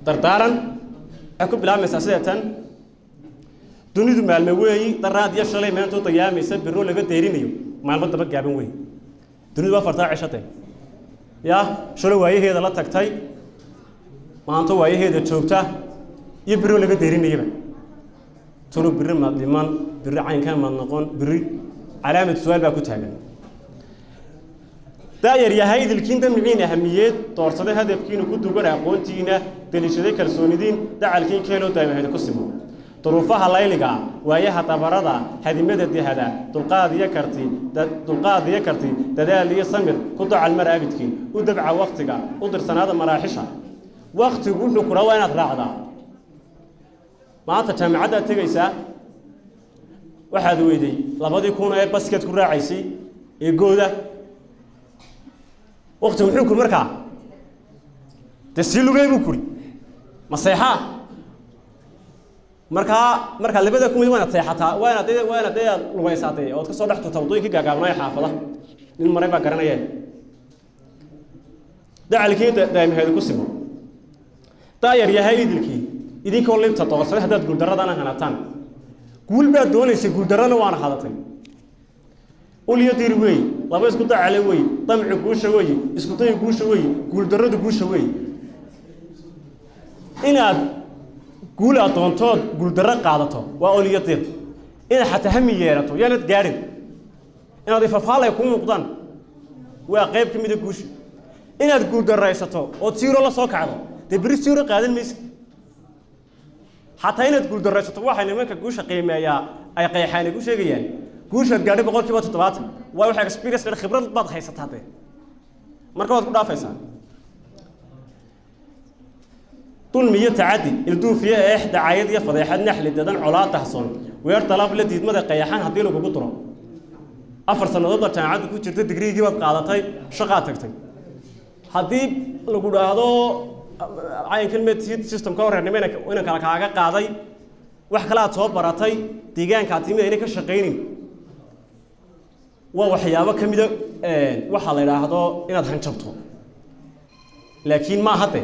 dardaaran ku bilaabmaysaa sidatan dunidu maalmo weey daraad iyo shalay maanta oo tayaamaysa birro laga deerinayo maalmo daba gaaban weey dunidu waa fartaa cishate ya shalay waayaheeda la tagtay maanta waayaheeda joogta iyo birro laga deerinayba tolo birro ma dhiman birro caynka ma noqon birri calaamad su'aal baa ku taagan daayar yahay dilkiinta miciin ahamiyad doorsaday hadafkiina ku dugan aqoontiina dalishaday kalsoonidiin dacalkiin keelo daaymaheeda ku simo duruufaha layliga waayaha tabarada hadimada dihada dulqaad iyo karti dadaal iyo samir ku dacal maraabidkiin u dabca waqtiga u dirsanaada maraaxisha waqtigu wuxuu ku rawaa inaad raacdaa maanta jaamacadda tagaysaa waxaad weyday 2000 ee basket ku raacaysay ee gooda waqtigu wuxuu ku markaa tasiilugay buu kuri maseexa marka labada kumid waana seexataa waana deeyaa lugaysatay oo ka soo dhaxto tawdooyinka gaagaabnaa xaafada nin maray baa garanaya dacalkii daaymaheedu ku simo daayar yahay idilkii idinkoo linta doorsaday haddaad guuldaradana hanataan guul baad doonaysa guuldarana waana hadatay uliyo dir weey laba isku dacale weey damci guusha weey isku day guusha weey guuldaradu guusha weey inaad guul adoontood guuldaro qaadato waa uliyo dir inaad xataa hami yeerato yaanad gaarin inaad ifafaalay ku muuqdaan waa qayb ka mid ah guusha inaad guuldaraysato oo tiiro la soo kacdo dibri tiiro qaadan maysid حتى إن تقول درجة واحد لما كجوش قيمة يا أي قيحان يجوش يجيان جوش الجاري بقول كيف تطبعت وواحد إكسبيرينس للخبرة بعض هي ستهاتي مركز تقول دافع طول مية تعدي الدو فيها إحدى عايدية فضيحة نحل الددان علاء تحصل ويرتلاب الذي يتمدى قيحان هديله بقطرة أفر سنة ضد كان عاد كوتش تدري جيبت قاعدتي شقاتك هدي لو قول هذا عين كلمة سيستم كور يعني وين كلا كعاجة قاضي وحكلا تصوب براتي تيجان كاتيمة هناك الشقينين ووحيابا كميدا وحلا إلى هذا إن هنشبطه لكن ما هته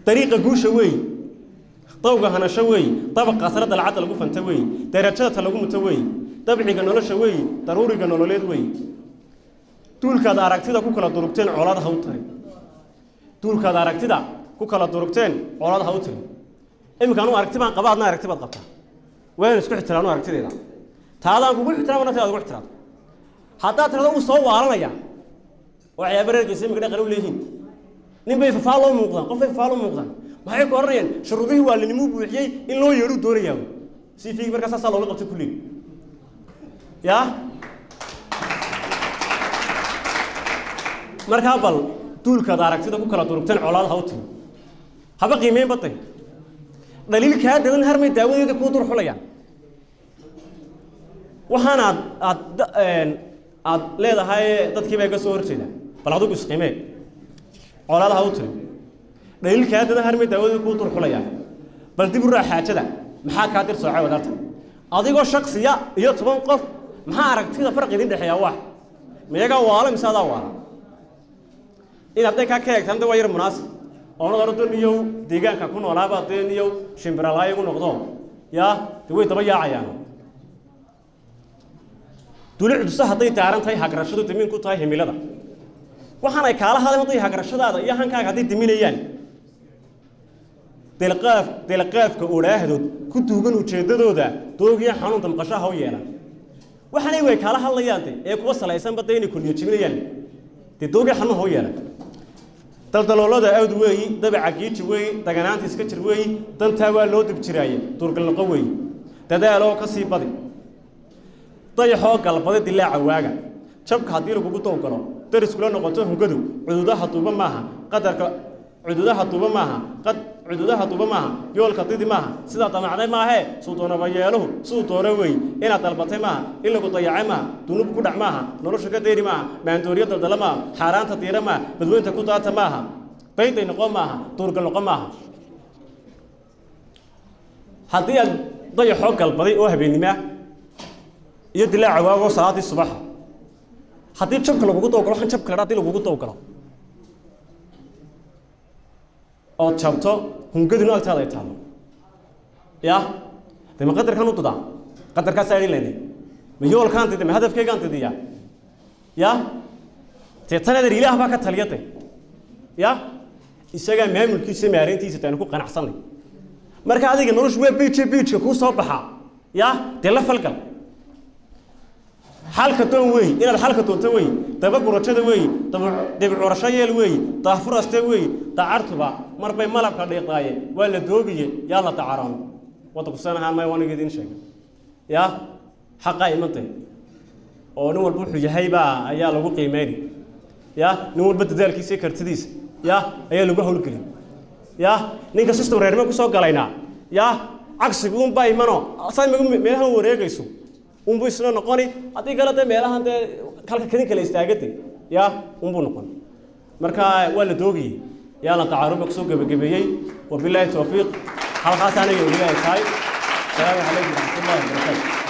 طريقة جوش شوي طوقة هنا شوي طبقة سرد العدل جوفن توي درجات هلقوم توي طبعي جنولا شوي ضروري جنولا ليد وي طول كذا أركتيدا كوكلا دربتين على هذا هوتري طول كذا أركتيدا كوكلا دربتين على هذا هوتري إما كانوا أركتيبان قبضنا أركتيبات قبضة وين سكح ترانو أركتيدا هذا أقول احترام ولا تقول احترام حتى ترى لو صوّ على يا وعيابر الجسم كده قالوا ليهين نبي فعلوا مقدام قف فعلوا مقدام ما هي قرية شروطه هو اللي نمو بوحيي إن لو يرود دوريهم سيفيك بركة صار الله قبض كلين يا مركبال طول كدارك تدا كوكلا توربتين على هاوتين هبقى قيمين بطي دليل كهذا ده نهار من داوود يده كودر حليا وحنا عاد ليه ده هاي تذكير بيجا صور كذا فلادو بس قيمة على هاوتين دليل كهذا ده نهار من داوود يده كودر حليا بلدي برا حاجة ده محاك هادر صعب ودارت أديكو شخصية يطبق قف محارك كذا فرق يدين ده حياة واحد ميجا والا مساعدة والا إن أبدأ كأكيد هم ده وير مناسب أنا دارتو نيو ديجان كأكون ولا بعد نيو شمبرلاي يكون نقطة يا توي تبى يا عيان تولي عدسة هذي تعرف تاي هكرشة تمين كو تاي هميلة ده وحنا يكاله هذا ما تاي هكرشة ده يا هن كأك هذي تمين يان تلقاف كأوله هدود كنتو جنو تشددو ده توجي حنون تمقشة هو يانا وحنا يكاله هلا يانتي وصل يسمى بتيني كل يوم تمين يان تدوجي حنون هو يانا تلتلولده أود وي دبع عقيد وي تجنانت سكتر وي تنتهى لود بشراية ترك القوي تداعلو كسي بدي طيح حق البدي دلع عواجا شبك هديله بقطعه كلام ترى كلنا نقطعه قدو عدودها طوبة معها قدر عدودها طوبة معها قد عدودها طوبة معها يول كتيد معها سيدا طمعنا معها صوتنا بياله صوت روي إن طلبته معها إلا قطيع معها تنوب كدع معها نروش كدير معها بانتورية تدل معها حاران تطير معها بدون تكوتات معها بيت نقوم معها ترك النقوم معها هدي ضيع حق البدي وهبيني معه يدلع عواجو صلاة الصباح هدي شبك لو بقطعه كلام شبك راتي لو بقطعه كلام oo jabto hungaduna agtaada ay taalo ya de ma qadarkan u dudaa qadarkaas ay leeyahay ma yoolkaan tidii ma hadafkaygaan tidiya ya teetanada ilaah baa ka taliyay ya isaga maamulkiisa maareyntiisa taan ku qanacsanay marka adiga noloshu way beach ku soo baxa ya de la falgal halka toon way inaad halka toonto way daba gurashada way daba curasho yeel way taafuraste way taartuba marbay malabka dhiiqaaye waa la doogiye yaa la tacaarano wada ku sanahan may waniga idin sheegay ya xaqa imantay oo nin walba wuxuu yahay baa ayaa lagu qiimeeyay ya nin walba dadaalkiisa kartidiisa ya ayaa lagu hawlgelin ya ninka system reerma ku soo galayna ya cagsigu un baa imano asaymagu meelaha wareegayso un buu isla noqoni hadii kala de meelahan de kalka kadin kala istaagatay ya un buu noqon marka waa la doogiyay ya la tacaarub ku soo gabagabeeyay wabillahi tawfiiq halkaas aniga u leeyahay salaamu alaykum wa rahmatullahi wa barakatuh